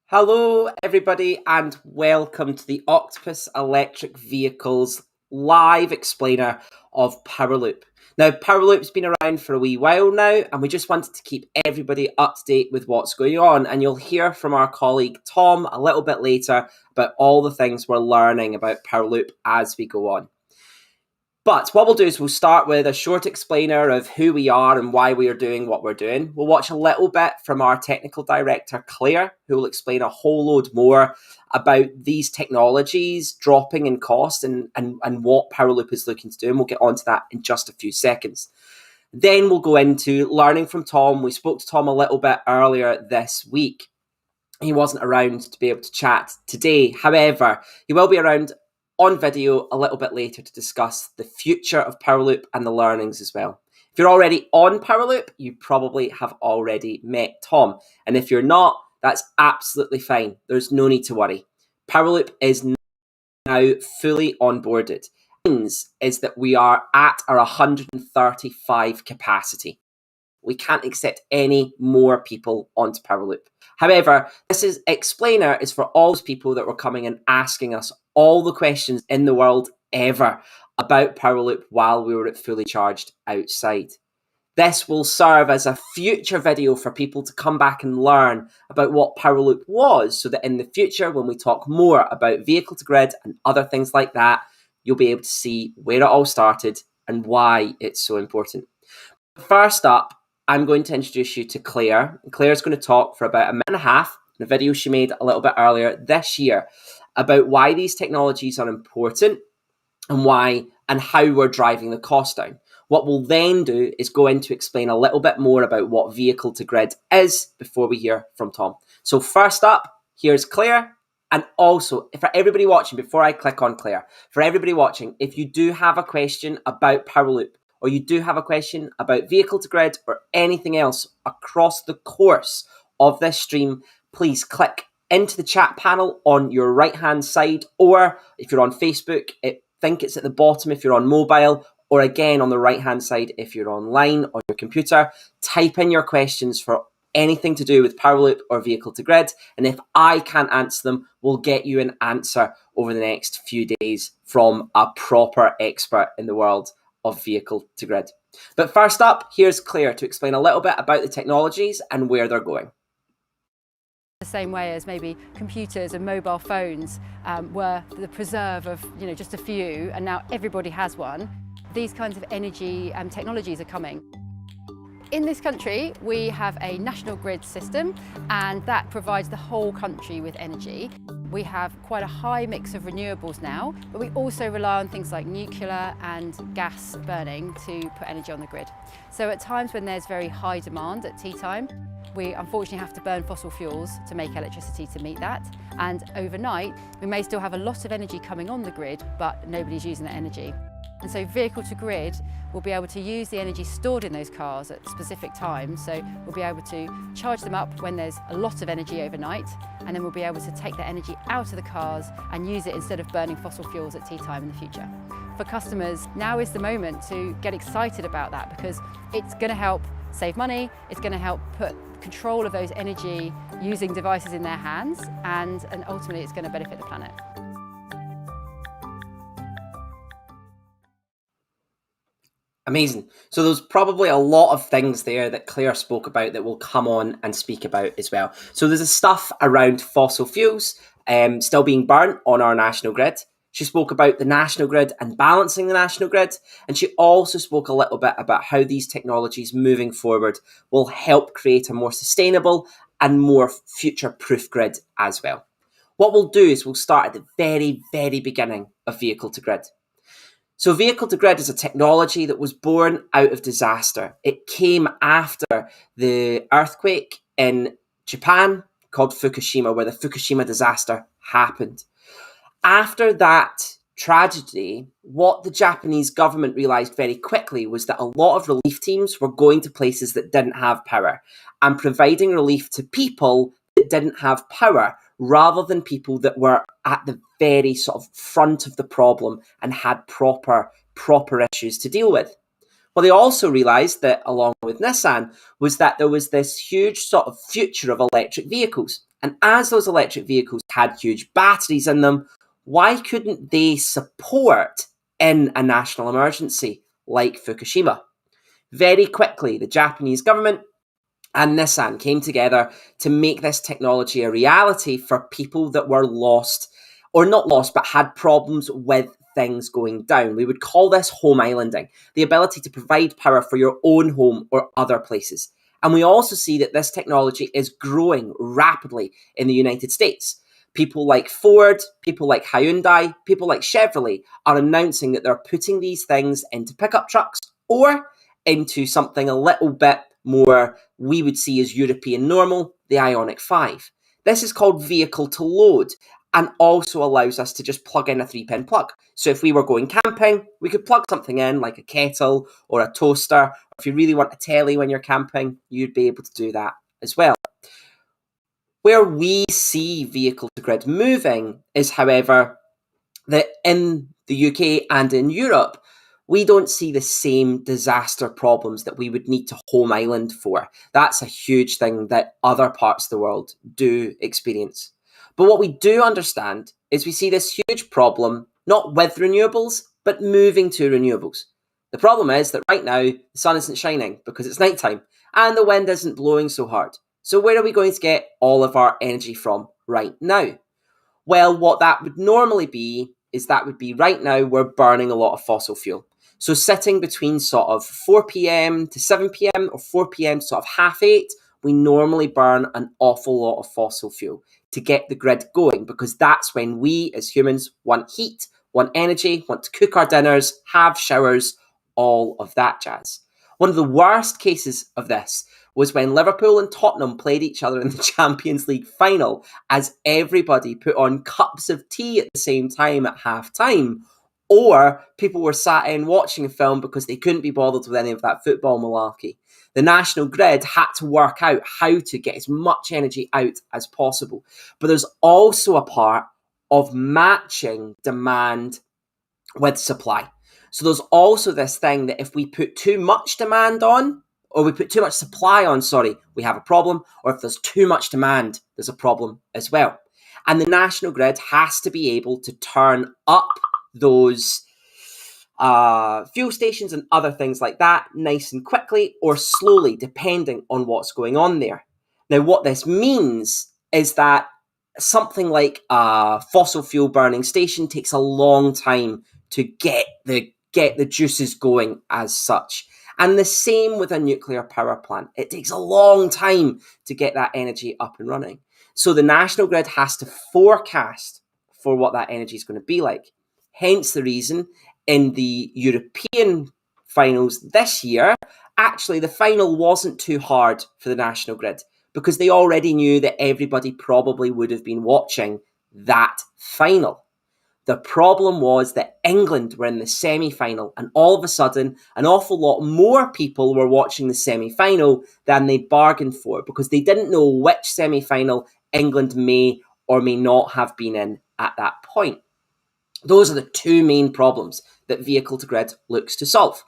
Hello, everybody, and welcome to the Octopus Electric Vehicles live explainer of Powerloop. Now, Powerloop's been around for a wee while now, and we just wanted to keep everybody up to date with what's going on. And you'll hear from our colleague Tom a little bit later about all the things we're learning about Powerloop as we go on. But what we'll do is we'll start with a short explainer of who we are and why we are doing what we're doing. We'll watch a little bit from our technical director, Claire, who will explain a whole load more about these technologies dropping in cost and what Powerloop is looking to do. And we'll get onto that in just a few seconds. Then we'll go into learning from Tom. We spoke to Tom a little bit earlier this week. He wasn't around to be able to chat today. However, he will be around on video a little bit later to discuss the future of Powerloop and the learnings as well. If you're already on Powerloop, you probably have already met Tom. And if you're not, that's absolutely fine. There's no need to worry. Powerloop is now fully onboarded. What it means is that we are at our 135 capacity. We can't accept any more people onto Powerloop. However, this explainer is for all those people that were coming and asking us all the questions in the world ever about Powerloop while we were at fully charged outside. This will serve as a future video for people to come back and learn about what Powerloop was, so that in the future, when we talk more about vehicle to grid and other things like that, you'll be able to see where it all started and why it's so important. First up, I'm going to introduce you to Claire. Claire's going to talk for about a minute and a half in a video she made a little bit earlier this year about why these technologies are important and how we're driving the cost down. What we'll then do is go in to explain a little bit more about what vehicle to grid is before we hear from Tom. So first up, here's Claire. And also, for everybody watching, before I click on Claire, for everybody watching, if you do have a question about Powerloop, or you do have a question about vehicle to grid or anything else across the course of this stream, please click into the chat panel on your right-hand side, or if you're on Facebook, I think it's at the bottom if you're on mobile, or again on the right-hand side if you're online on your computer. Type in your questions for anything to do with Powerloop or vehicle to grid, and if I can't answer them, we'll get you an answer over the next few days from a proper expert in the world of vehicle to grid. But first up, here's Claire to explain a little bit about the technologies and where they're going. The same way as maybe computers and mobile phones were the preserve of just a few, and now everybody has one. These kinds of energy technologies are coming. In this country, we have a national grid system, and that provides the whole country with energy. We have quite a high mix of renewables now, but we also rely on things like nuclear and gas burning to put energy on the grid. So at times when there's very high demand at tea time, we unfortunately have to burn fossil fuels to make electricity to meet that. And overnight, we may still have a lot of energy coming on the grid, but nobody's using that energy. And so vehicle to grid will be able to use the energy stored in those cars at specific times. So we'll be able to charge them up when there's a lot of energy overnight, and then we'll be able to take that energy out of the cars and use it instead of burning fossil fuels at tea time in the future. For customers, now is the moment to get excited about that, because it's going to help save money, it's going to help put control of those energy using devices in their hands, and ultimately it's going to benefit the planet. Amazing. So there's probably a lot of things there that Claire spoke about that we'll come on and speak about as well. So there's the stuff around fossil fuels still being burnt on our national grid. She spoke about the national grid and balancing the national grid. And she also spoke a little bit about how these technologies moving forward will help create a more sustainable and more future-proof grid as well. What we'll do is we'll start at the very, very beginning of vehicle to grid. So vehicle to grid is a technology that was born out of disaster. It came after the earthquake in Japan called Fukushima, where the Fukushima disaster happened. After that tragedy, what the Japanese government realized very quickly was that a lot of relief teams were going to places that didn't have power and providing relief to people that didn't have power, rather than people that were at the very sort of front of the problem and had proper issues to deal with. Well, they also realised that, along with Nissan, was that there was this huge sort of future of electric vehicles. And as those electric vehicles had huge batteries in them, why couldn't they support in a national emergency like Fukushima? Very quickly, the Japanese government and Nissan came together to make this technology a reality for people that were lost, or not lost, but had problems with things going down. We would call this home islanding, the ability to provide power for your own home or other places. And we also see that this technology is growing rapidly in the United States. People like Ford, people like Hyundai, people like Chevrolet are announcing that they're putting these things into pickup trucks or into something a little bit more we would see as European normal, the Ioniq 5. This is called vehicle to load and also allows us to just plug in a 3-pin plug. So if we were going camping, we could plug something in like a kettle or a toaster. If you really want a telly when you're camping, you'd be able to do that as well. Where we see vehicle to grid moving is, however, that in the UK and in Europe, we don't see the same disaster problems that we would need to home island for. That's a huge thing that other parts of the world do experience. But what we do understand is we see this huge problem, not with renewables, but moving to renewables. The problem is that right now, the sun isn't shining because it's nighttime and the wind isn't blowing so hard. So where are we going to get all of our energy from right now? Well, what that would normally be is that would be right now we're burning a lot of fossil fuel. So sitting between sort of 4 p.m. to 7 p.m. or 4 p.m. to sort of 8:30, we normally burn an awful lot of fossil fuel to get the grid going because that's when we as humans want heat, want energy, want to cook our dinners, have showers, all of that jazz. One of the worst cases of this was when Liverpool and Tottenham played each other in the Champions League final as everybody put on cups of tea at the same time at half-time, or people were sat in watching a film because they couldn't be bothered with any of that football malarkey. The national grid had to work out how to get as much energy out as possible. But there's also a part of matching demand with supply. So there's also this thing that if we put too much demand on, or we put too much supply on, we have a problem. Or if there's too much demand, there's a problem as well. And the national grid has to be able to turn up those fuel stations and other things like that nice and quickly or slowly, depending on what's going on there. Now, what this means is that something like a fossil fuel burning station takes a long time to get the juices going as such. And the same with a nuclear power plant. It takes a long time to get that energy up and running. So the national grid has to forecast for what that energy is going to be like. Hence the reason in the European finals this year, actually the final wasn't too hard for the national grid because they already knew that everybody probably would have been watching that final. The problem was that England were in the semi-final and all of a sudden an awful lot more people were watching the semi-final than they bargained for because they didn't know which semi-final England may or may not have been in at that point. Those are the two main problems that vehicle to grid looks to solve.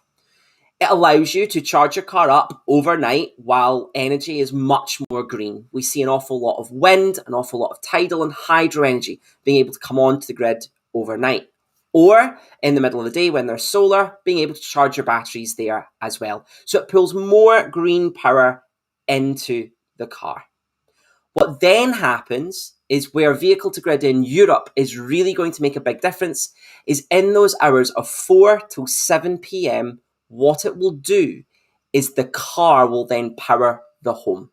It allows you to charge your car up overnight while energy is much more green. We see an awful lot of wind, an awful lot of tidal and hydro energy being able to come onto the grid overnight. Or in the middle of the day when there's solar, being able to charge your batteries there as well. So it pulls more green power into the car. What then happens is where vehicle to grid in Europe is really going to make a big difference is in those hours of 4 till 7 p.m, what it will do is the car will then power the home.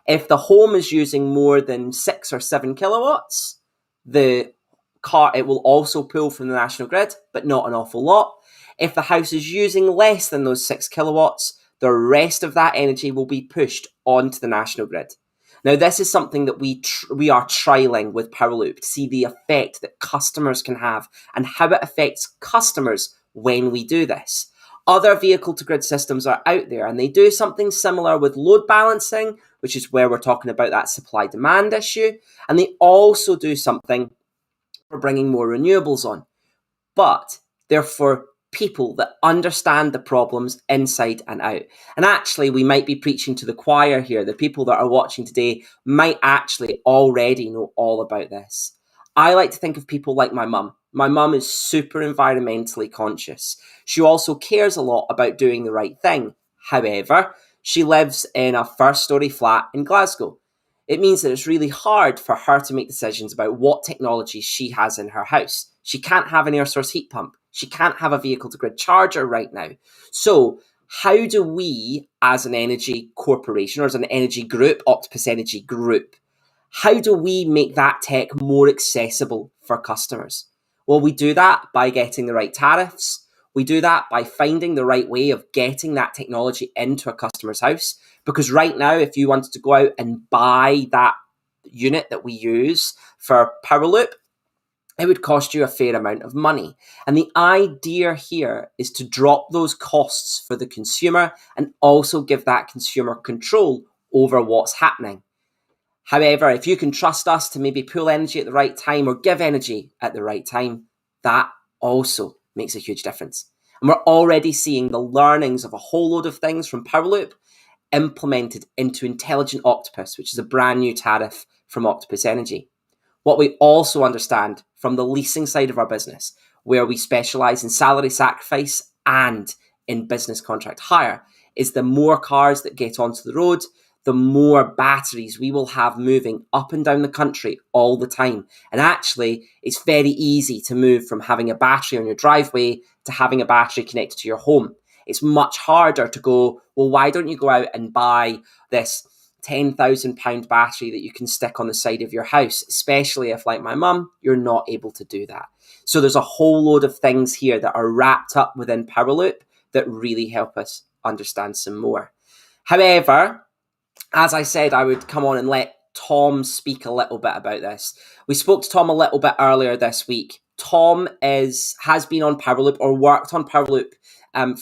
If the home is using more than 6 or 7 kilowatts, the car, it will also pull from the national grid, but not an awful lot. If the house is using less than those 6 kilowatts, the rest of that energy will be pushed onto the national grid. Now, this is something that we are trialing with Powerloop to see the effect that customers can have and how it affects customers when we do this. Other vehicle-to-grid systems are out there, and they do something similar with load balancing, which is where we're talking about that supply-demand issue, and they also do something for bringing more renewables on. But they're for people that understand the problems inside and out. And actually, we might be preaching to the choir here. The people that are watching today might actually already know all about this. I like to think of people like my mum. My mum is super environmentally conscious. She also cares a lot about doing the right thing. However, she lives in a first-story flat in Glasgow. It means that it's really hard for her to make decisions about what technology she has in her house. She can't have an air source heat pump. She can't have a vehicle to grid charger right now. So how do we, as an energy corporation or as an energy group, Octopus Energy Group, how do we make that tech more accessible for customers? Well, we do that by getting the right tariffs. We do that by finding the right way of getting that technology into a customer's house. Because right now, if you wanted to go out and buy that unit that we use for Powerloop, it would cost you a fair amount of money. And the idea here is to drop those costs for the consumer and also give that consumer control over what's happening. However, if you can trust us to maybe pull energy at the right time or give energy at the right time, that also makes a huge difference. And we're already seeing the learnings of a whole load of things from Powerloop implemented into Intelligent Octopus, which is a brand new tariff from Octopus Energy. What we also understand from the leasing side of our business, where we specialize in salary sacrifice and in business contract hire, is the more cars that get onto the road, the more batteries we will have moving up and down the country all the time. And actually, it's very easy to move from having a battery on your driveway to having a battery connected to your home. It's much harder to go, well, why don't you go out and buy this £10,000 battery that you can stick on the side of your house, especially if, like my mum, you're not able to do that. So there's a whole load of things here that are wrapped up within Powerloop that really help us understand some more. However, as I said, I would come on and let Tom speak a little bit about this. We spoke to Tom a little bit earlier this week. Tom has been on Powerloop or worked on Powerloop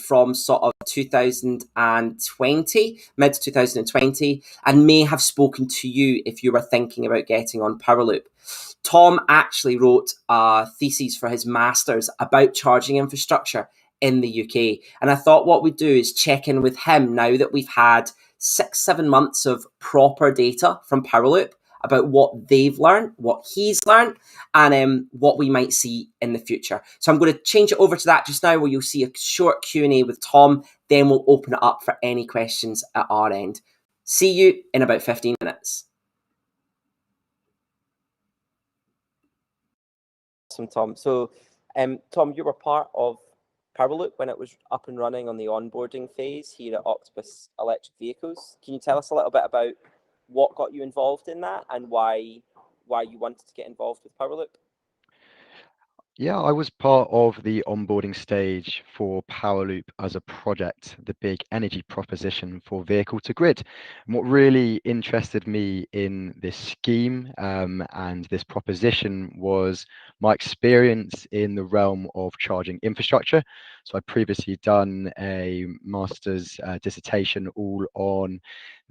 from sort of 2020, mid 2020, and may have spoken to you if you were thinking about getting on Powerloop. Tom actually wrote a thesis for his master's about charging infrastructure in the UK. And I thought what we'd do is check in with him now that we've had 6-7 months of proper data from Powerloop about what they've learned, what he's learned, and what we might see in the future. So I'm going to change it over to that just now, where you'll see a short Q&A with Tom. Then we'll open it up for any questions at our end. See you in about 15 minutes. Awesome, Tom. So, Tom, you were part of Powerloop when it was up and running on the onboarding phase here at Octopus Electric Vehicles. Can you tell us a little bit about what got you involved in that and why you wanted to get involved with Powerloop? Yeah, I was part of the onboarding stage for Powerloop as a project, the big energy proposition for vehicle to grid. And what really interested me in this scheme and this proposition was my experience in the realm of charging infrastructure. So I'd previously done a master's dissertation all on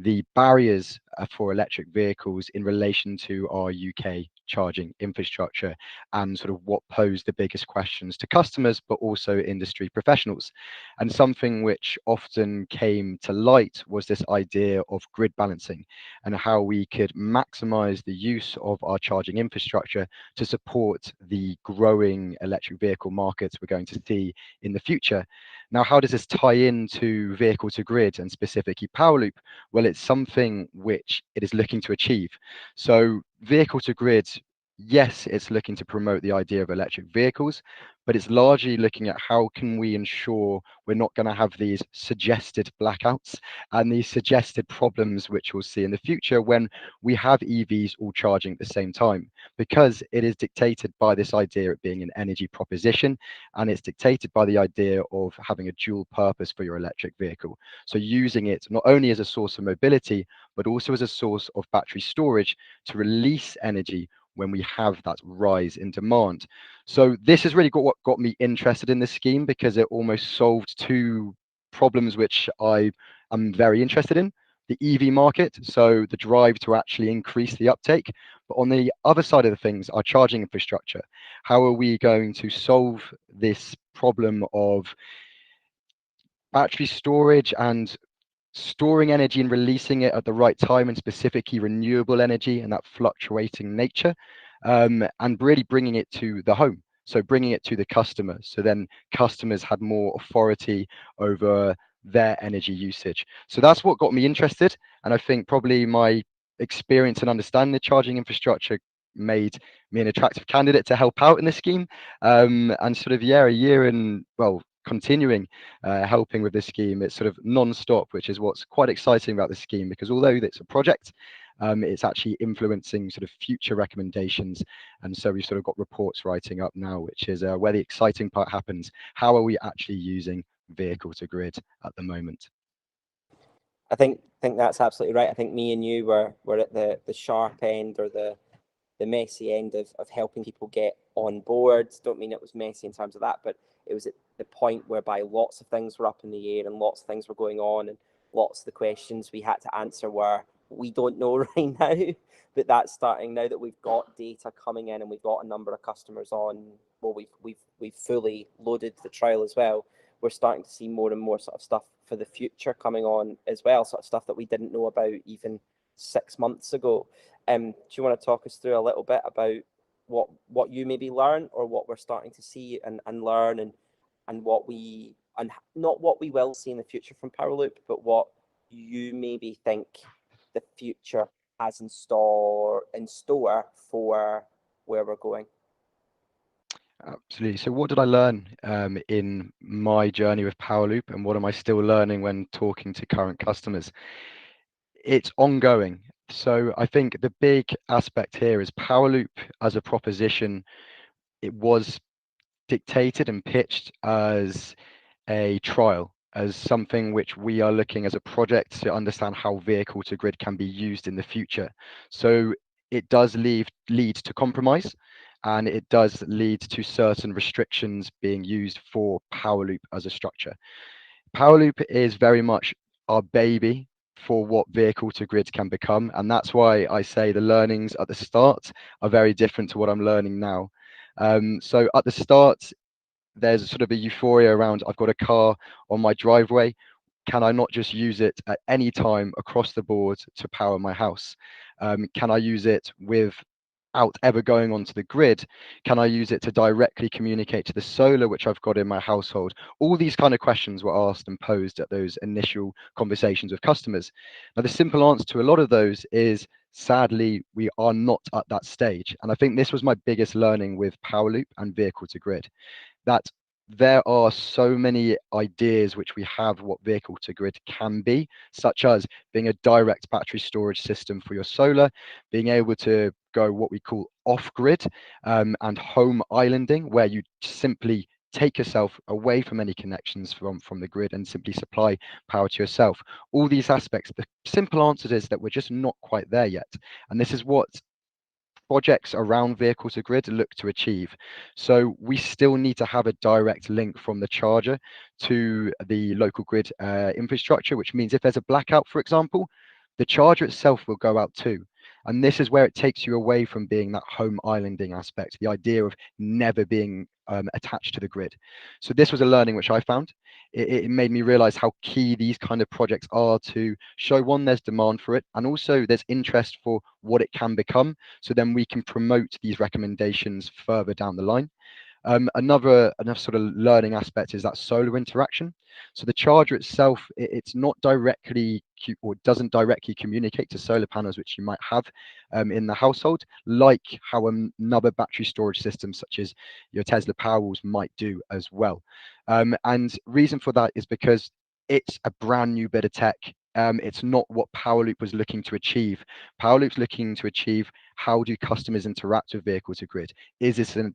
the barriers for electric vehicles in relation to our UK charging infrastructure and sort of what posed the biggest questions to customers, but also industry professionals. And something which often came to light was this idea of grid balancing and how we could maximize the use of our charging infrastructure to support the growing electric vehicle markets we're going to see in the future. Now, how does this tie into vehicle to grid and specifically Powerloop? Well, it's something which it is looking to achieve. So vehicle to grid, yes, it's looking to promote the idea of electric vehicles, but it's largely looking at how can we ensure we're not going to have these suggested blackouts and these suggested problems which we'll see in the future when we have EVs all charging at the same time, because it is dictated by this idea of being an energy proposition, and it's dictated by the idea of having a dual purpose for your electric vehicle. So using it not only as a source of mobility, but also as a source of battery storage to release energy when we have that rise in demand. So this has really what got me interested in this scheme, because it almost solved two problems which I am very interested in. The EV market, so the drive to actually increase the uptake, but on the other side of the things, our charging infrastructure. How are we going to solve this problem of battery storage and storing energy and releasing it at the right time, and specifically renewable energy and that fluctuating nature, and really bringing it to the home. So bringing it to the customer. So then customers had more authority over their energy usage. So that's what got me interested. And I think probably my experience and understanding the charging infrastructure made me an attractive candidate to help out in this scheme. And sort of, yeah, a year and, well, continuing helping with this scheme. It's sort of non-stop, which is what's quite exciting about this scheme, because although it's a project, it's actually influencing sort of future recommendations. And so we've sort of got reports writing up now, which is where the exciting part happens. How are we actually using vehicle to grid at the moment? I think that's absolutely right. I think me and you were at the sharp end, or the messy end of helping people get on board. Don't mean it was messy in terms of that, but it was at the point whereby lots of things were up in the air and lots of things were going on, and lots of the questions we had to answer were, we don't know right now. But that's starting now that we've got data coming in and we've got a number of customers on. Well, we've fully loaded the trial as well. We're starting to see more and more sort of stuff for the future coming on as well, sort of stuff that we didn't know about even 6 months ago. Do you want to talk us through a little bit about what you maybe learn, or what we're starting to see and learn, and what we, and not what we will see in the future from Powerloop, but what you maybe think the future has in store for where we're going? Absolutely. So what did I learn in my journey with Powerloop, and what am I still learning when talking to current customers? It's ongoing. So I think the big aspect here is Powerloop as a proposition. It was dictated and pitched as a trial, as something which we are looking as a project to understand how vehicle to grid can be used in the future. So it does lead to compromise, and it does lead to certain restrictions being used for Powerloop as a structure. Powerloop is very much our baby for what vehicle to grid can become, and that's why I say the learnings at the start are very different to what I'm learning now. So at the start, there's sort of a euphoria around, I've got a car on my driveway. Can I not just use it at any time across the board to power my house? Can I use it without ever going onto the grid? Can I use it to directly communicate to the solar which I've got in my household? All these kind of questions were asked and posed at those initial conversations with customers. Now, the simple answer to a lot of those is, sadly, we are not at that stage. And I think this was my biggest learning with Powerloop and vehicle to grid, that there are so many ideas which we have what vehicle to grid can be, such as being a direct battery storage system for your solar, being able to go what we call off grid, and home islanding, where you simply take yourself away from any connections from the grid and simply supply power to yourself. All these aspects, the simple answer is that we're just not quite there yet. And this is what projects around vehicle to grid look to achieve. So we still need to have a direct link from the charger to the local grid infrastructure, which means if there's a blackout, for example, the charger itself will go out too. And this is where it takes you away from being that home islanding aspect, the idea of never being attached to the grid. So this was a learning which I found. It made me realize how key these kind of projects are to show, one, there's demand for it, and also there's interest for what it can become. So then we can promote these recommendations further down the line. Another sort of learning aspect is that solar interaction. So the charger itself, it's not directly, or doesn't directly communicate to solar panels which you might have in the household, like how another battery storage system such as your Tesla Powerwalls might do as well. And reason for that is because it's a brand new bit of tech. It's not what Powerloop was looking to achieve. Powerloop's looking to achieve, how do customers interact with vehicle to grid? Is this an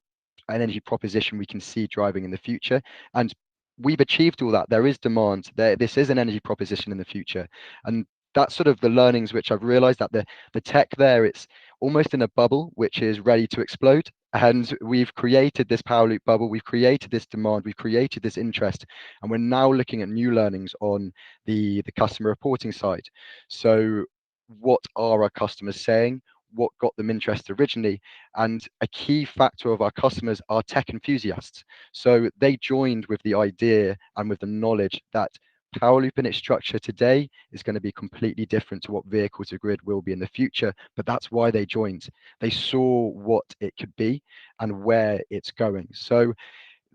energy proposition we can see driving in the future? And we've achieved all that. There is demand there. This is an energy proposition in the future. And that's sort of the learnings which I've realized, that the tech there, it's almost in a bubble which is ready to explode. And we've created this Powerloop bubble, we've created this demand, we've created this interest, and we're now looking at new learnings on the customer reporting side. So what are our customers saying? what got them interested originally. And a key factor of our customers are tech enthusiasts. So they joined with the idea and with the knowledge that Powerloop in its structure today is going to be completely different to what vehicle to grid will be in the future. But that's why they joined. They saw what it could be and where it's going. So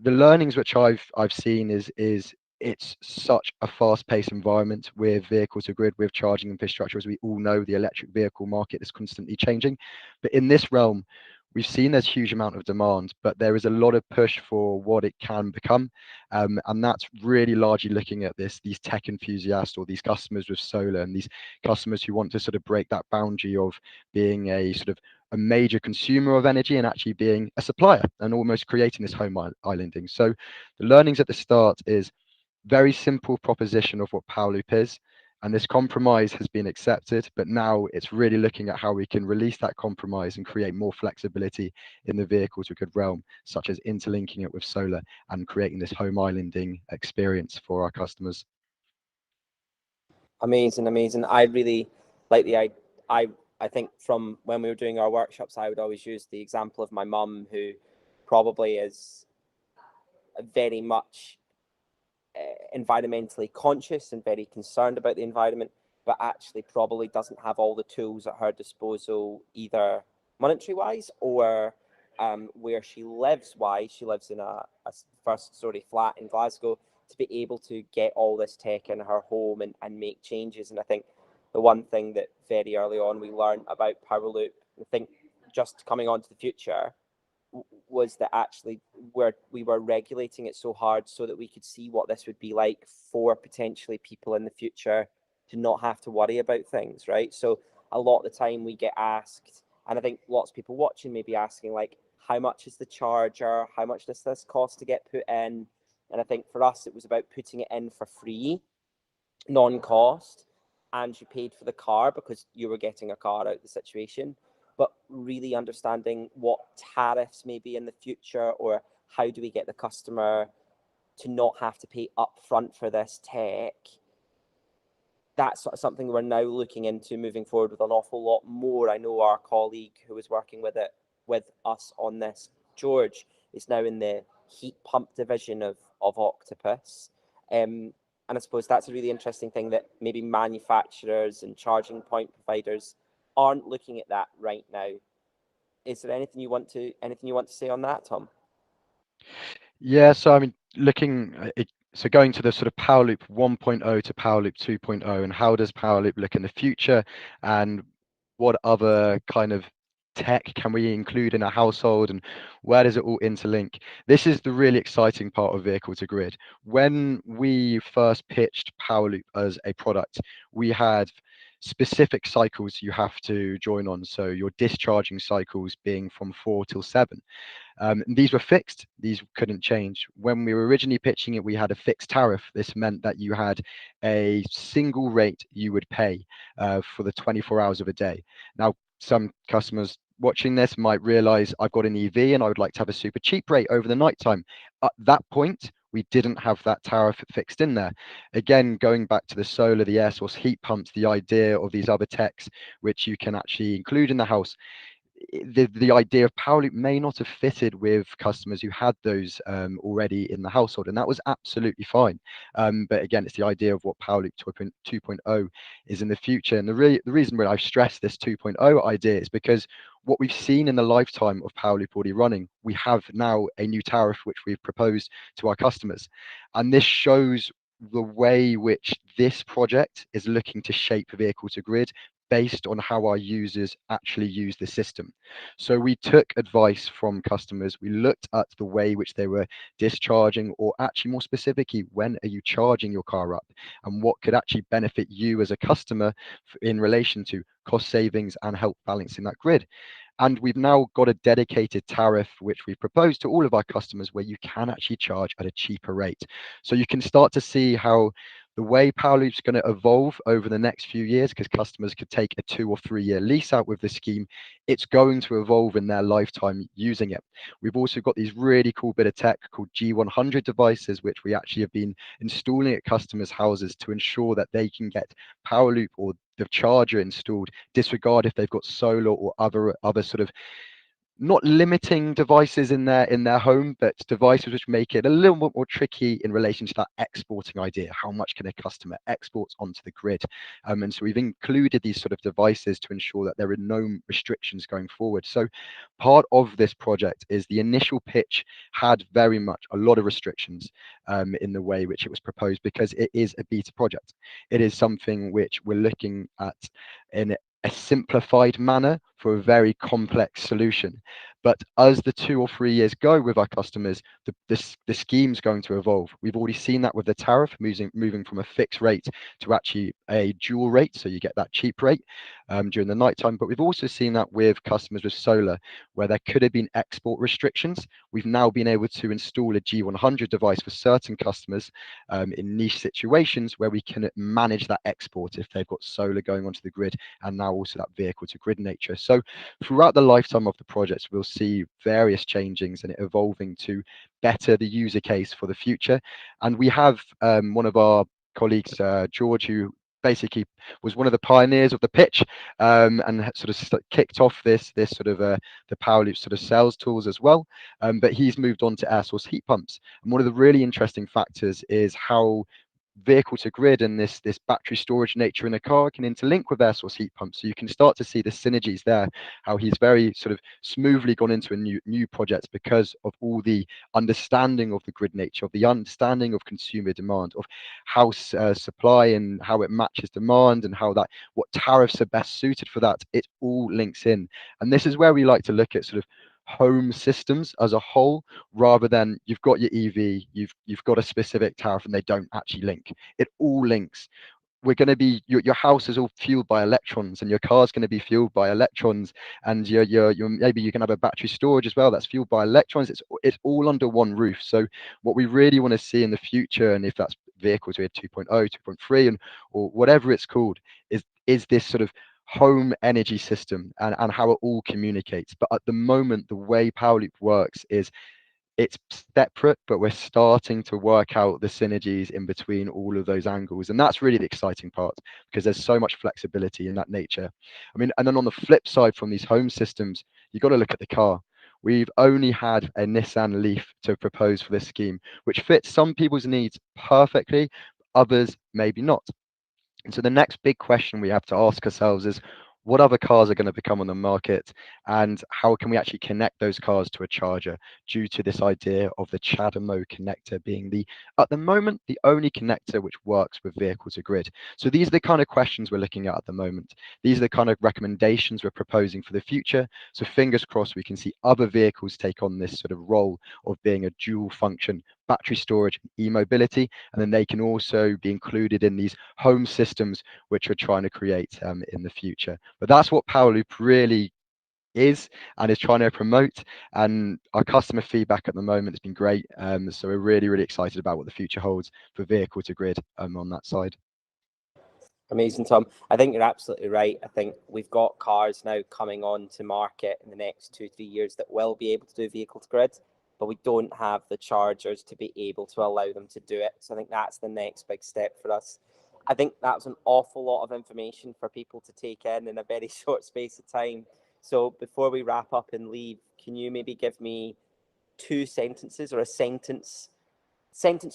the learnings which I've seen is it's such a fast-paced environment with vehicle to grid, with charging infrastructure. As we all know, the electric vehicle market is constantly changing. But in this realm, we've seen there's huge amount of demand, but there is a lot of push for what it can become. And that's really largely looking at these tech enthusiasts or these customers with solar and these customers who want to sort of break that boundary of being a sort of a major consumer of energy and actually being a supplier and almost creating this home islanding. So the learnings at the start is very simple proposition of what Powerloop is, and this compromise has been accepted, but now it's really looking at how we can release that compromise and create more flexibility in the vehicle to grid realm, such as interlinking it with solar and creating this home islanding experience for our customers. Amazing, amazing. I really like I think from when we were doing our workshops, I would always use the example of my mum, who probably is very much environmentally conscious and very concerned about the environment, but actually probably doesn't have all the tools at her disposal, either monetary wise or where she lives wise. She lives in a first story flat in Glasgow, to be able to get all this tech in her home and make changes. And I think the one thing that very early on we learned about Powerloop, I think just coming on to the future, was that actually we were regulating it so hard so that we could see what this would be like for potentially people in the future to not have to worry about things, right? So a lot of the time we get asked, and I think lots of people watching may be asking, like, how much is the charger? How much does this cost to get put in? And I think for us, it was about putting it in for free, non-cost, and you paid for the car because you were getting a car out of the situation. But really understanding what tariffs may be in the future, or how do we get the customer to not have to pay upfront for this tech. That's something we're now looking into moving forward with an awful lot more. I know our colleague who was working with us on this, George, is now in the heat pump division of Octopus. And I suppose that's a really interesting thing, that maybe manufacturers and charging point providers aren't looking at that right now. Is there anything you want to say on that, Tom? Yeah, so I mean, so going to the sort of Powerloop 1.0 to Powerloop 2.0, and how does Powerloop look in the future, and what other kind of tech can we include in a household, and where does it all interlink? This is the really exciting part of vehicle to grid. When we first pitched Powerloop as a product, we had specific cycles you have to join on. So your discharging cycles being from 4 till 7. These were fixed, these couldn't change. When we were originally pitching it, we had a fixed tariff. This meant that you had a single rate you would pay for the 24 hours of a day. Now, some customers watching this might realize I've got an EV and I would like to have a super cheap rate over the nighttime. At that point, we didn't have that tariff fixed in there. Again, going back to the solar, the air source heat pumps, the idea of these other techs which you can actually include in the house, the idea of Powerloop may not have fitted with customers who had those already in the household, and that was absolutely fine. But again, it's the idea of what Powerloop 2.0 is in the future. And the reason why I've stressed this 2.0 idea is because what we've seen in the lifetime of Powerloop already running, we have now a new tariff which we've proposed to our customers. And this shows the way which this project is looking to shape vehicle to grid based on how our users actually use the system. So we took advice from customers. We looked at the way which they were discharging, or actually more specifically, when are you charging your car up, and what could actually benefit you as a customer in relation to cost savings and help balancing that grid. And we've now got a dedicated tariff which we've proposed to all of our customers, where you can actually charge at a cheaper rate. So you can start to see how The way Powerloop's going to evolve over the next few years, because customers could take a 2 or 3 year lease out with the scheme, it's going to evolve in their lifetime using it. We've also got these really cool bit of tech called G100 devices, which we actually have been installing at customers' houses to ensure that they can get Powerloop or the charger installed, disregard if they've got solar or other sort of not limiting devices in their home, but devices which make it a little bit more tricky in relation to that exporting idea. How much can a customer export onto the grid? And so we've included these sort of devices to ensure that there are no restrictions going forward. So part of this project is the initial pitch had very much a lot of restrictions in the way which it was proposed, because it is a beta project. It is something which we're looking at in a simplified manner for a very complex solution. But as the 2 or 3 years go with our customers, the scheme's going to evolve. We've already seen that with the tariff moving from a fixed rate to actually a dual rate, so you get that cheap rate during the nighttime. But we've also seen that with customers with solar, where there could have been export restrictions. We've now been able to install a G100 device for certain customers in niche situations where we can manage that export if they've got solar going onto the grid, and now also that vehicle to grid nature. So throughout the lifetime of the projects, we'll see various changings and it evolving to better the user case for the future. And we have one of our colleagues, George, who basically was one of the pioneers of the pitch and sort of kicked off this sort of the Powerloop sort of sales tools as well. But he's moved on to air source heat pumps. And one of the really interesting factors is how vehicle to grid and this battery storage nature in a car can interlink with air source heat pumps. So you can start to see the synergies there, how he's very sort of smoothly gone into a new project because of all the understanding of the grid nature, of the understanding of consumer demand, of how supply and how it matches demand, and how that what tariffs are best suited for that. It all links in. And this is where we like to look at sort of home systems as a whole, rather than you've got your EV, you've got a specific tariff and they don't actually link. It all links. We're going to be your house is all fueled by electrons, and your car's going to be fueled by electrons, and your maybe you can have a battery storage as well that's fueled by electrons. It's all under one roof. So what we really want to see in the future, and if that's vehicles with 2.0, 2.3, and or whatever it's called, is this sort of home energy system and how it all communicates. But at the moment, the way Powerloop works is it's separate, but we're starting to work out the synergies in between all of those angles. And that's really the exciting part, because there's so much flexibility in that nature. I mean, and then on the flip side from these home systems, you've got to look at the car. We've only had a Nissan Leaf to propose for this scheme, which fits some people's needs perfectly, others maybe not. And so the next big question we have to ask ourselves is, what other cars are going to become on the market, and how can we actually connect those cars to a charger, due to this idea of the CHAdeMO connector being at the moment, the only connector which works with vehicle to grid. So these are the kind of questions we're looking at the moment. These are the kind of recommendations we're proposing for the future. So fingers crossed we can see other vehicles take on this sort of role of being a dual function battery storage, e-mobility, and then they can also be included in these home systems which we're trying to create in the future. But that's what Powerloop really is and is trying to promote, and our customer feedback at the moment has been great. So we're really excited about what the future holds for vehicle to grid on that side. Amazing, Tom. I think you're absolutely right. I think we've got cars now coming on to market in the next 2-3 years that will be able to do vehicle to grid, but we don't have the chargers to be able to allow them to do it. So I think that's the next big step for us. I think that's an awful lot of information for people to take in a very short space of time. So before we wrap up and leave, can you maybe give me 2 sentences or a sentence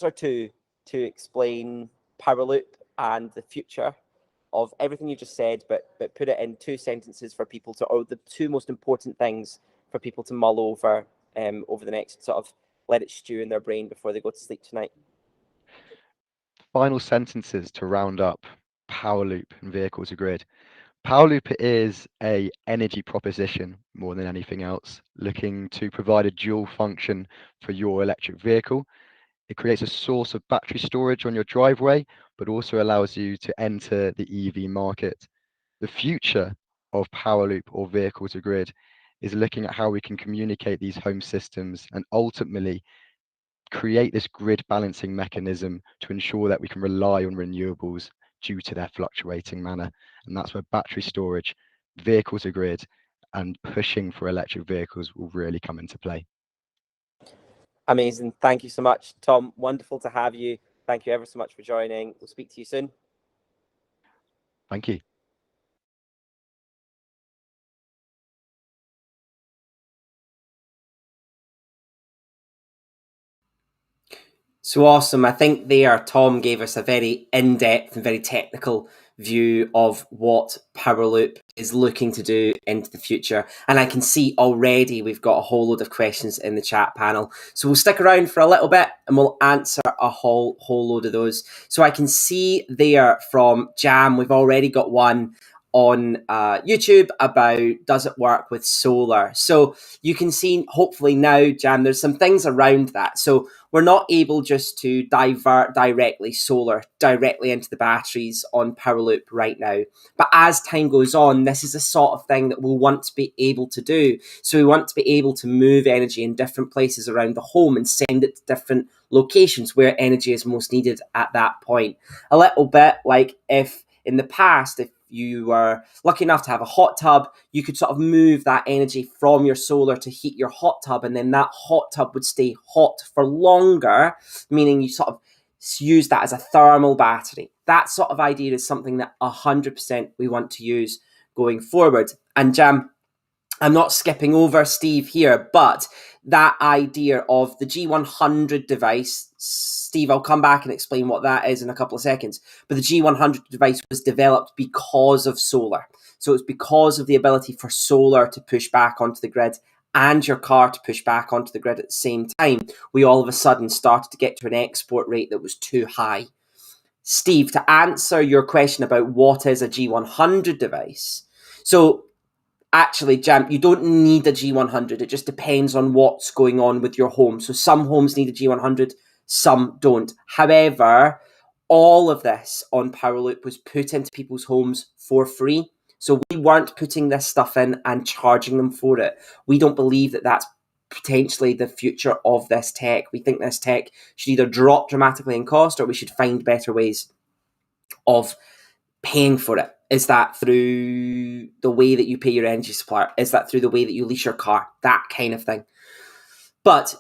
or two to explain Powerloop and the future of everything you just said, but put it in 2 sentences for people to, or the 2 most important things for people to mull over over the next sort of, let it stew in their brain before they go to sleep tonight. Final sentences to round up Powerloop and vehicle to grid. Powerloop is a energy proposition more than anything else, looking to provide a dual function for your electric vehicle. It creates a source of battery storage on your driveway, but also allows you to enter the EV market. The future of Powerloop or vehicle to grid is looking at how we can communicate these home systems and ultimately create this grid balancing mechanism to ensure that we can rely on renewables due to their fluctuating manner. And that's where battery storage, vehicle to grid, and pushing for electric vehicles will really come into play. Amazing. Thank you so much, Tom. Wonderful to have you. Thank you ever so much for joining. We'll speak to you soon. Thank you. So awesome. I think there Tom gave us a very in-depth and very technical view of what Powerloop is looking to do into the future. And I can see already we've got a whole load of questions in the chat panel. So we'll stick around for a little bit and we'll answer a whole load of those. So I can see there from Jam, we've already got one on YouTube about does it work with solar. So you can see hopefully now, Jam, there's some things around that. So we're not able just to divert directly solar directly into the batteries on Powerloop right now. But as time goes on, this is the sort of thing that we'll want to be able to do. So we want to be able to move energy in different places around the home and send it to different locations where energy is most needed at that point. A little bit like if in the past, if you were lucky enough to have a hot tub, you could sort of move that energy from your solar to heat your hot tub, and then that hot tub would stay hot for longer, meaning you sort of use that as a thermal battery. That sort of idea is something that 100% we want to use going forward. And Jam, I'm not skipping over Steve here, but that idea of the G100 device, Steve, I'll come back and explain what that is in a couple of seconds. But the G100 device was developed because of solar. So it's because of the ability for solar to push back onto the grid and your car to push back onto the grid at the same time. We all of a sudden started to get to an export rate that was too high. Steve, to answer your question about what is a G100 device. So actually, Jam, you don't need a G100. It just depends on what's going on with your home. So some homes need a G100, some don't. However, all of this on Powerloop was put into people's homes for free. So we weren't putting this stuff in and charging them for it. We don't believe that that's potentially the future of this tech. We think this tech should either drop dramatically in cost or we should find better ways of paying for it. Is that through the way that you pay your energy supplier? Is that through the way that you lease your car? That kind of thing. But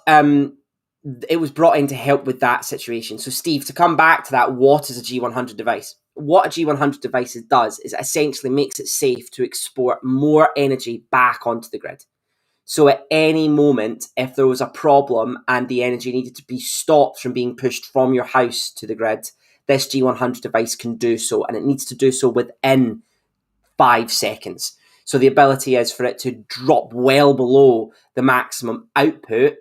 it was brought in to help with that situation. So Steve, to come back to that, what is a G100 device? What a G100 device does is it essentially makes it safe to export more energy back onto the grid. So at any moment, if there was a problem and the energy needed to be stopped from being pushed from your house to the grid, this G100 device can do so, and it needs to do so within 5 seconds. So the ability is for it to drop well below the maximum output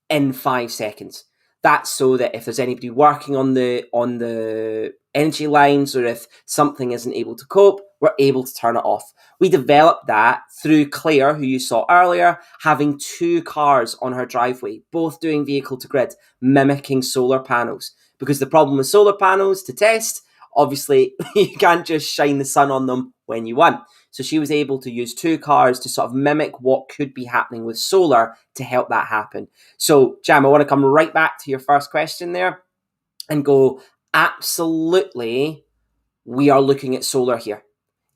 in 5 seconds. That's so that if there's anybody working on the energy lines or if something isn't able to cope, we're able to turn it off. We developed that through Claire, who you saw earlier, having 2 cars on her driveway, both doing vehicle to grid, mimicking solar panels. Because the problem with solar panels to test, obviously, you can't just shine the sun on them when you want. So she was able to use 2 cars to sort of mimic what could be happening with solar to help that happen. So, Jam, I want to come right back to your first question there and go, absolutely, we are looking at solar here.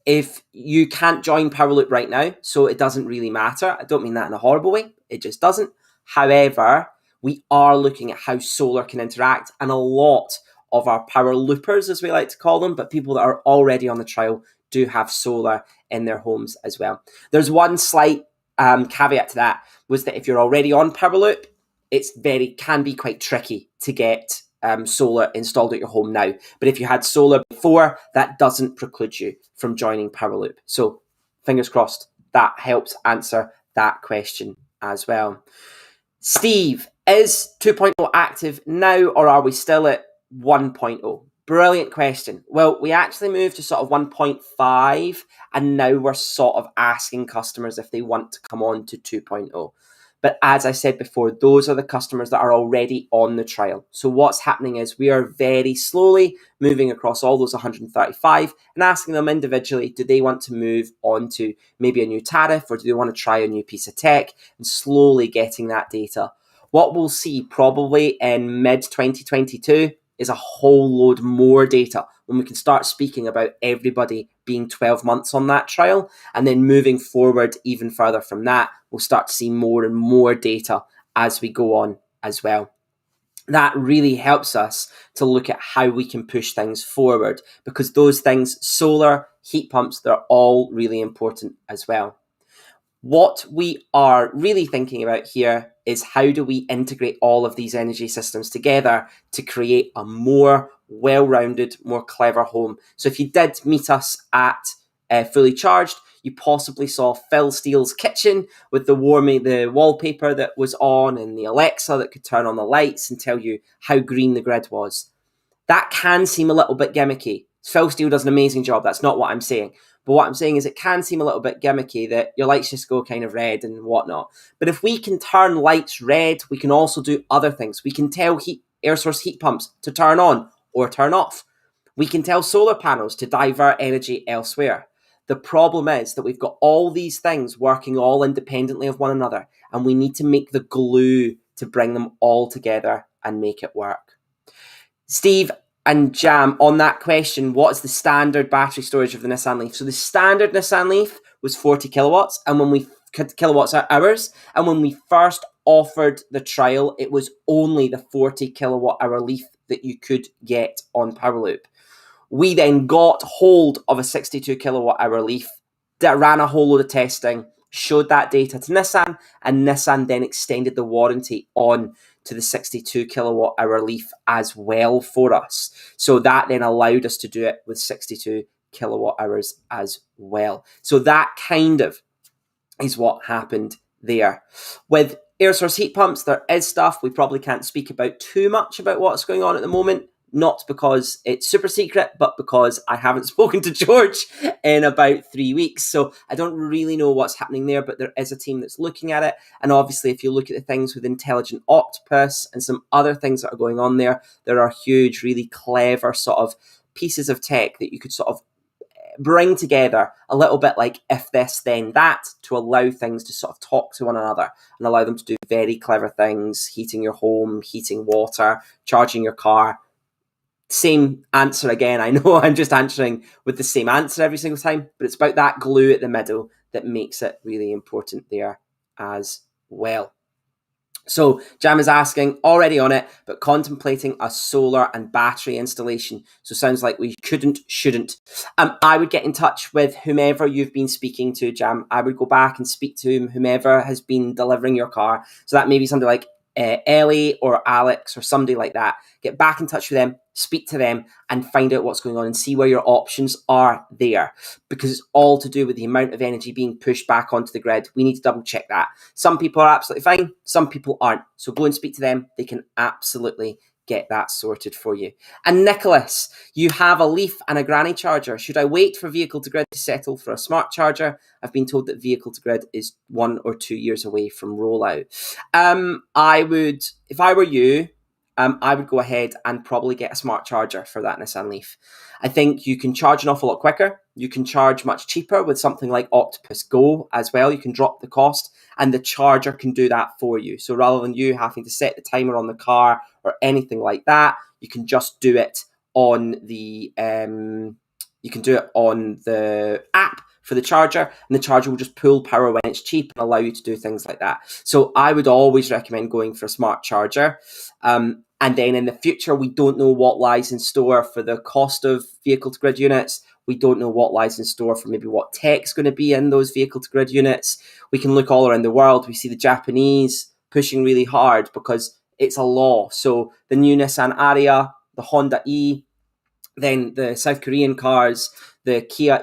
If you can't join Powerloop right now, so it doesn't really matter. I don't mean that in a horrible way. It just doesn't. However, we are looking at how solar can interact, and a lot of our power loopers, as we like to call them, but people that are already on the trial do have solar in their homes as well. There's one slight caveat to that, was that if you're already on Powerloop, can be quite tricky to get solar installed at your home now. But if you had solar before, that doesn't preclude you from joining Powerloop. So fingers crossed that helps answer that question as well. Steve, is 2.0 active now, or are we still at 1.0? Brilliant question. Well, we actually moved to sort of 1.5, and now we're sort of asking customers if they want to come on to 2.0. But as I said before, those are the customers that are already on the trial. So what's happening is we are very slowly moving across all those 135 and asking them individually, do they want to move on to maybe a new tariff, or do they want to try a new piece of tech, and slowly getting that data. What we'll see probably in mid-2022 is a whole load more data when we can start speaking about everybody being 12 months on that trial. And then moving forward even further from that, we'll start to see more and more data as we go on as well. That really helps us to look at how we can push things forward, because those things, solar, heat pumps, they're all really important as well. What we are really thinking about here is how do we integrate all of these energy systems together to create a more well-rounded, more clever home. So if you did meet us at Fully Charged, you possibly saw Phil Steele's kitchen with the wallpaper that was on, and the Alexa that could turn on the lights and tell you how green the grid was. That can seem a little bit gimmicky. Phil Steele does an amazing job. That's not what I'm saying. But what I'm saying is it can seem a little bit gimmicky that your lights just go kind of red and whatnot. But if we can turn lights red, we can also do other things. We can tell air source heat pumps to turn on or turn off. We can tell solar panels to divert energy elsewhere. The problem is that we've got all these things working all independently of one another, and we need to make the glue to bring them all together and make it work. Steve and Jam, on that question, what is the standard battery storage of the Nissan Leaf? So the standard Nissan Leaf was 40 kilowatts, and when we kilowatts hours, and when we first offered the trial, it was only the 40 kilowatt hour Leaf that you could get on Powerloop. We then got hold of a 62 kilowatt hour Leaf that ran a whole load of testing, showed that data to Nissan, and Nissan then extended the warranty on to the 62 kilowatt hour Leaf as well for us. So that then allowed us to do it with 62 kilowatt hours as well. So that kind of is what happened there. With air source heat pumps, there is stuff we probably can't speak about too much about what's going on at the moment. Not because it's super secret, but because I haven't spoken to George in about 3 weeks. So I don't really know what's happening there, but there is a team that's looking at it. And obviously, if you look at the things with Intelligent Octopus and some other things that are going on there, there are huge, really clever sort of pieces of tech that you could sort of bring together a little bit like if this, then that, to allow things to sort of talk to one another and allow them to do very clever things, heating your home, heating water, charging your car. Same answer again. I know I'm just answering with the same answer every single time, but it's about that glue at the middle that makes it really important there as well. So Jam is asking, already on it, but contemplating a solar and battery installation. So sounds like we shouldn't. I would get in touch with whomever you've been speaking to, Jam. I would go back and speak to whomever has been delivering your car. So that may be somebody like Ellie or Alex or somebody like that. Get back in touch with them, speak to them, and find out what's going on and see where your options are there, because it's all to do with the amount of energy being pushed back onto the grid. We need to double check that. Some people are absolutely fine, some people aren't. So go and speak to them. They can absolutely get that sorted for you. And Nicholas, you have a Leaf and a granny charger. Should I wait for vehicle to grid to settle for a smart charger? I've been told that vehicle to grid is 1 or 2 years away from rollout. I would, if I were you, I would go ahead and probably get a smart charger for that Nissan Leaf. I think you can charge an awful lot quicker. You can charge much cheaper with something like Octopus Go as well. You can drop the cost and the charger can do that for you. So rather than you having to set the timer on the car or anything like that, you can just do it on the app for the charger, and the charger will just pull power when it's cheap and allow you to do things like that. So I would always recommend going for a smart charger. And then in the future, we don't know what lies in store for the cost of vehicle to grid units. We don't know what lies in store for maybe what tech's going to be in those vehicle to grid units. We can look all around the world. We see the Japanese pushing really hard because it's a law. So the new Nissan Ariya, the Honda E, then the South Korean cars, the Kia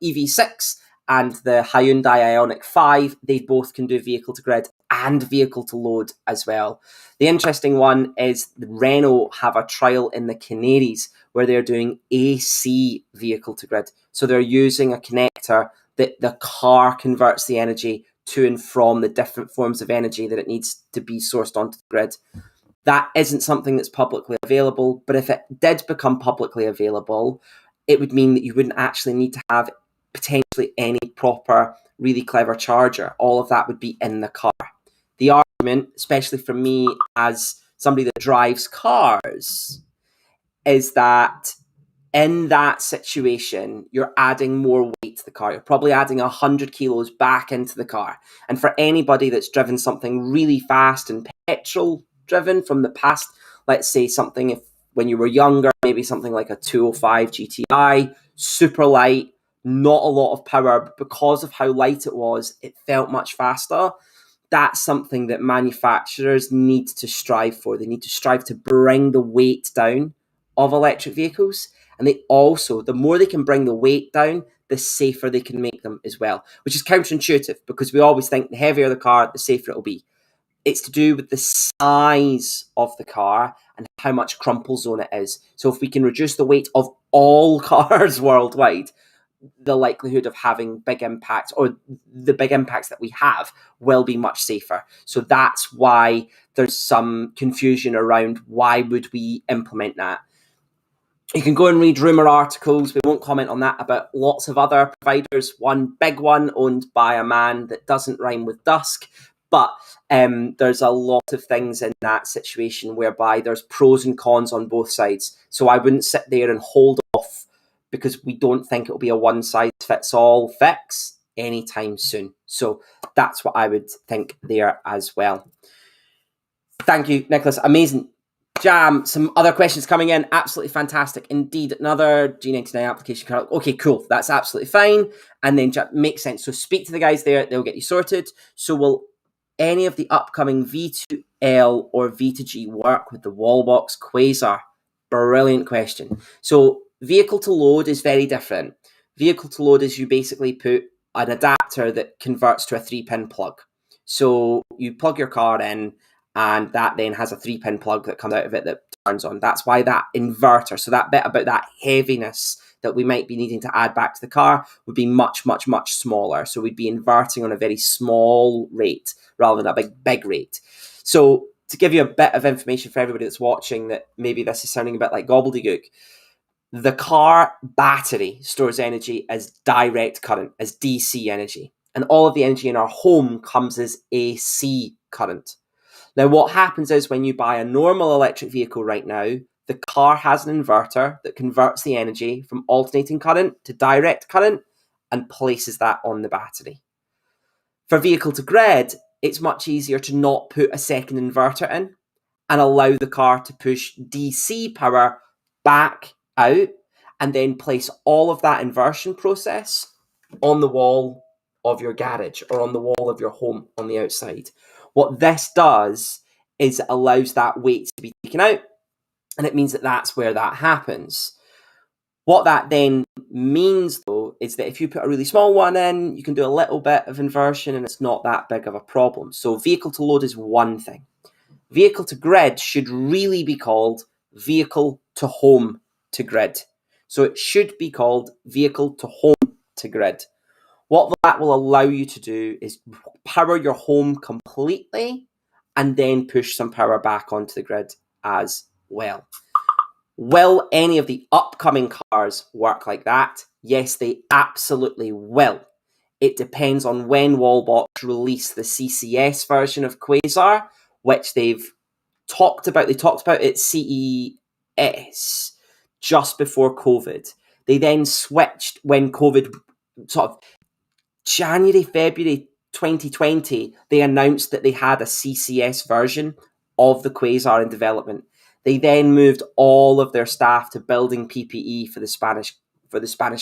EV6 and the Hyundai Ioniq 5, they both can do vehicle to grid and vehicle to load as well. The interesting one is Renault have a trial in the Canaries where they're doing AC vehicle to grid. So they're using a connector that the car converts the energy to and from the different forms of energy that it needs to be sourced onto the grid. That isn't something that's publicly available, but if it did become publicly available, it would mean that you wouldn't actually need to have potentially any proper, really clever charger. All of that would be in the car. The argument argument, especially for me as somebody that drives cars, is that in that situation, you're adding more weight to the car. You're probably adding 100 kilos back into the car. And for anybody that's driven something really fast and petrol driven from the past, let's say something when you were younger, maybe something like a 205 GTI, super light, not a lot of power, but because of how light it was, it felt much faster. That's something that manufacturers need to strive for. They need to strive to bring the weight down of electric vehicles. And they also, the more they can bring the weight down, the safer they can make them as well, which is counterintuitive because we always think the heavier the car, the safer it'll be. It's to do with the size of the car and how much crumple zone it is. So if we can reduce the weight of all cars worldwide, the likelihood of having big impacts, or the big impacts that we have, will be much safer. So that's why there's some confusion around why would we implement that. You can go and read rumour articles. We won't comment on that, about lots of other providers. One big one owned by a man that doesn't rhyme with dusk. But there's a lot of things in that situation whereby there's pros and cons on both sides. So I wouldn't sit there and hold off because we don't think it'll be a one-size-fits-all fix anytime soon. So that's what I would think there as well. Thank you, Nicholas. Amazing. Jam, some other questions coming in. Absolutely fantastic. Indeed, another G99 application card. Okay, cool. That's absolutely fine. And then makes sense. So speak to the guys there. They'll get you sorted. So will any of the upcoming V2L or V2G work with the Wallbox Quasar? Brilliant question. So vehicle to load is very different. Vehicle to load is you basically put an adapter that converts to a 3-pin plug. So you plug your car in, and that then has a 3-pin plug that comes out of it that turns on. That's why that inverter, so that bit about that heaviness that we might be needing to add back to the car would be much, much, much smaller. So we'd be inverting on a very small rate rather than a big rate. So to give you a bit of information for everybody that's watching, that maybe this is sounding a bit like gobbledygook, the car battery stores energy as direct current, as DC energy. And all of the energy in our home comes as AC current. Now, what happens is when you buy a normal electric vehicle right now, the car has an inverter that converts the energy from alternating current to direct current and places that on the battery. For vehicle to grid, it's much easier to not put a second inverter in and allow the car to push DC power back out and then place all of that inversion process on the wall of your garage or on the wall of your home on the outside. What this does is it allows that weight to be taken out, and it means that that's where that happens. What that then means, though, is that if you put a really small one in, you can do a little bit of inversion and it's not that big of a problem. So vehicle to load is one thing. Vehicle to grid should really be called vehicle to home to grid. So it should be called vehicle to home to grid. What that will allow you to do is power your home completely and then push some power back onto the grid as well. Will any of the upcoming cars work like that? Yes, they absolutely will. It depends on when Wallbox release the CCS version of Quasar, which they've talked about. They talked about it at CES just before COVID. They then switched when COVID sort of January, February 2020, they announced that they had a CCS version of the Quasar in development. They then moved all of their staff to building PPE for the Spanish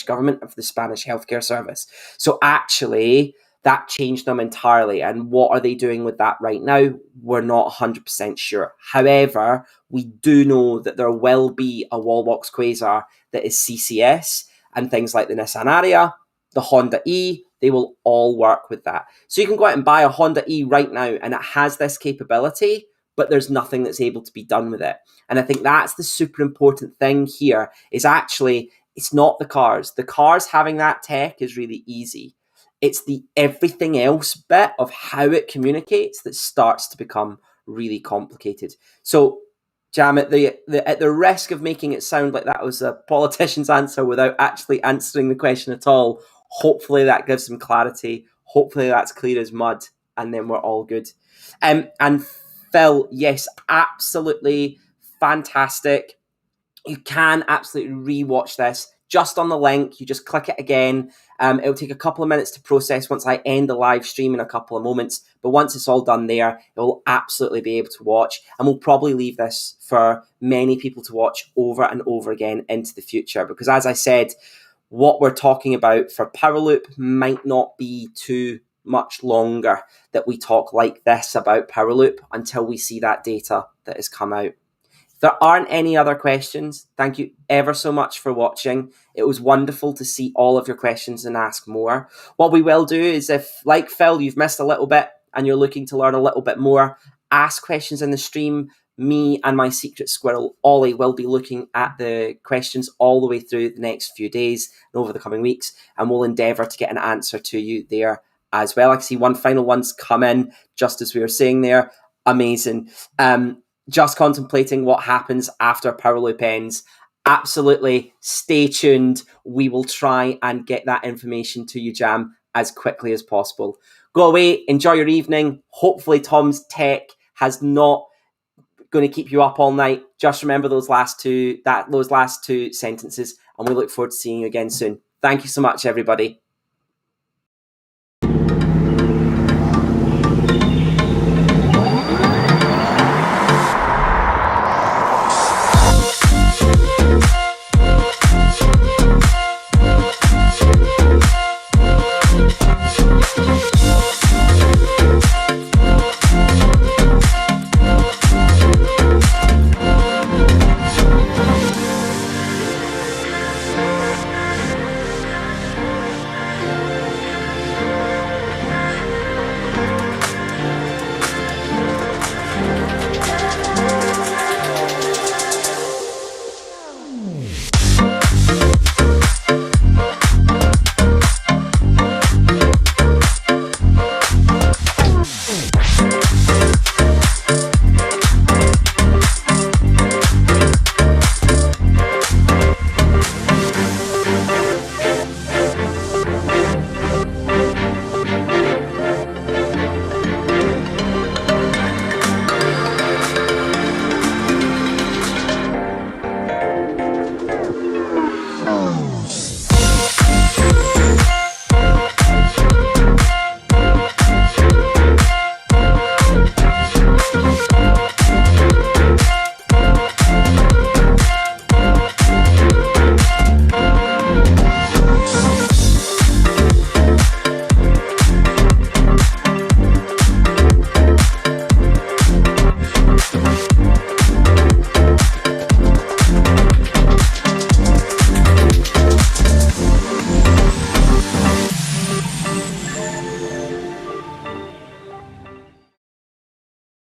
government and for the Spanish healthcare service. So actually, that changed them entirely. And what are they doing with that right now? We're not 100% sure. However, we do know that there will be a Wallbox Quasar that is CCS, and things like the Nissan Ariya, the Honda E, they will all work with that. So you can go out and buy a Honda E right now and it has this capability, but there's nothing that's able to be done with it. And I think that's the super important thing here, is actually, it's not the cars. The cars having that tech is really easy. It's the everything else bit of how it communicates that starts to become really complicated. So Jam, at the risk of making it sound like that was a politician's answer without actually answering the question at all, hopefully that gives some clarity. Hopefully that's clear as mud. and then we're all good. And Phil, yes, absolutely fantastic. You can absolutely rewatch this just on the link. You just click it again. It'll take a couple of minutes to process once I end the live stream in a couple of moments. But once it's all done there, you'll absolutely be able to watch. And we'll probably leave this for many people to watch over and over again into the future. Because as I said, what we're talking about for Powerloop might not be too much longer that we talk like this about Powerloop until we see that data that has come out. If there aren't any other questions, thank you ever so much for watching. It was wonderful to see all of your questions and ask more. What we will do is, if, like Phil, you've missed a little bit and you're looking to learn a little bit more, ask questions in the stream. Me and my secret squirrel, Ollie, will be looking at the questions all the way through the next few days and over the coming weeks, and we'll endeavour to get an answer to you there as well. I can see one final one's come in, just as we were saying there. Amazing. Just contemplating what happens after Powerloop ends. Absolutely, stay tuned. We will try and get that information to you, Jam, as quickly as possible. Go away, enjoy your evening. Hopefully Tom's tech has not going to keep you up all night. Just remember those last two sentences, and we look forward to seeing you again soon. Thank you so much, everybody.